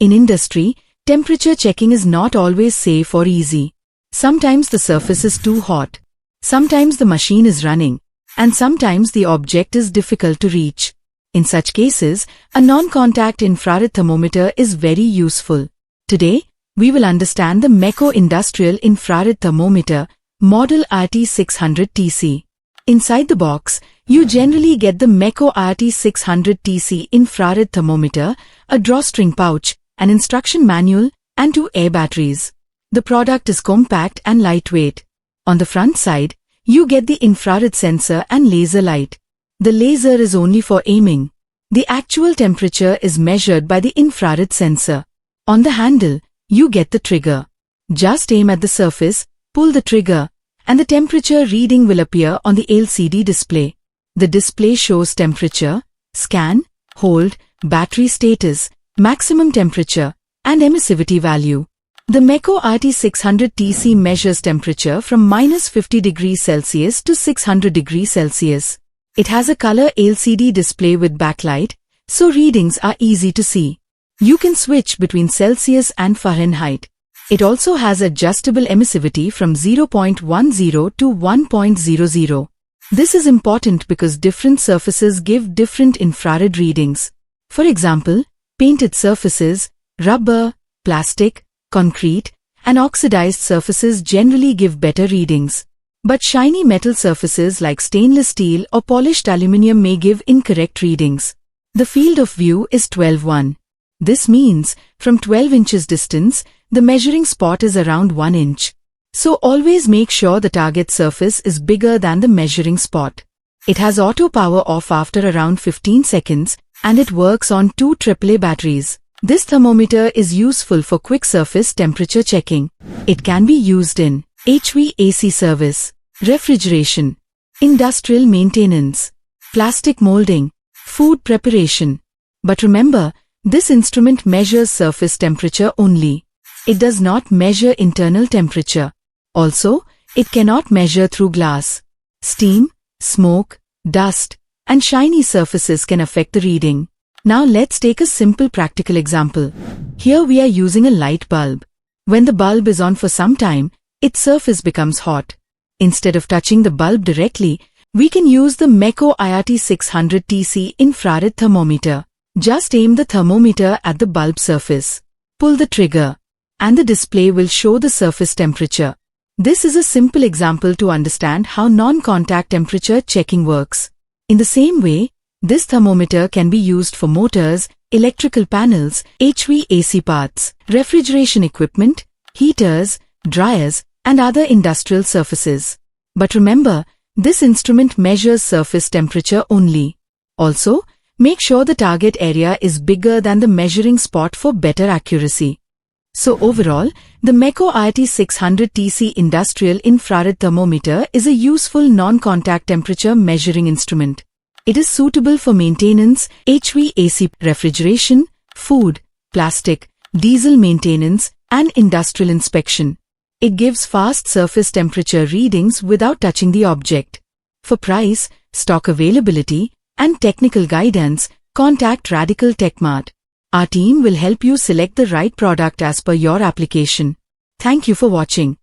In industry, temperature checking is not always safe or easy. Sometimes the surface is too hot. Sometimes the machine is running. And sometimes the object is difficult to reach. In such cases, a non-contact infrared thermometer is very useful. Today, we will understand the MECO Industrial Infrared Thermometer, Model IRT600TC. Inside the box, you generally get the MECO IRT600TC infrared thermometer, a drawstring pouch, an instruction manual, and 2 air batteries. The product is compact and lightweight. On the front side, you get the infrared sensor and laser light. The laser is only for aiming. The actual temperature is measured by the infrared sensor. On the handle, you get the trigger. Just aim at the surface, pull the trigger, and the temperature reading will appear on the LCD display. The display shows temperature, scan, hold, battery status, maximum temperature, and emissivity value. The MECO IRT600TC measures temperature from -50°C to 600°C. It has a color LCD display with backlight, so readings are easy to see. You can switch between Celsius and Fahrenheit. It also has adjustable emissivity from 0.10 to 1.00. This is important because different surfaces give different infrared readings. For example, painted surfaces, rubber, plastic, concrete, and oxidized surfaces generally give better readings. But shiny metal surfaces like stainless steel or polished aluminum may give incorrect readings. The field of view is 12:1. This means, from 12 inches distance, the measuring spot is around 1 inch. So always make sure the target surface is bigger than the measuring spot. It has auto power off after around 15 seconds, and it works on 2 AAA batteries. This thermometer is useful for quick surface temperature checking. It can be used in HVAC service, refrigeration, industrial maintenance, plastic molding, food preparation. But remember, this instrument measures surface temperature only. It does not measure internal temperature. Also, it cannot measure through glass. Steam, smoke, dust, and shiny surfaces can affect the reading. Now let's take a simple practical example. Here we are using a light bulb. When the bulb is on for some time, its surface becomes hot. Instead of touching the bulb directly, we can use the MECO IRT600TC infrared thermometer. Just aim the thermometer at the bulb surface. Pull the trigger, and the display will show the surface temperature. This is a simple example to understand how non-contact temperature checking works. In the same way, this thermometer can be used for motors, electrical panels, HVAC parts, refrigeration equipment, heaters, dryers, and other industrial surfaces. But remember, this instrument measures surface temperature only. Also, make sure the target area is bigger than the measuring spot for better accuracy. So overall, the MECO IRT600TC Industrial Infrared Thermometer is a useful non-contact temperature measuring instrument. It is suitable for maintenance, HVAC, refrigeration, food, plastic, diesel maintenance, and industrial inspection. It gives fast surface temperature readings without touching the object. For price, stock availability, and technical guidance, contact Radical TechArt. Our team will help you select the right product as per your application. Thank you for watching.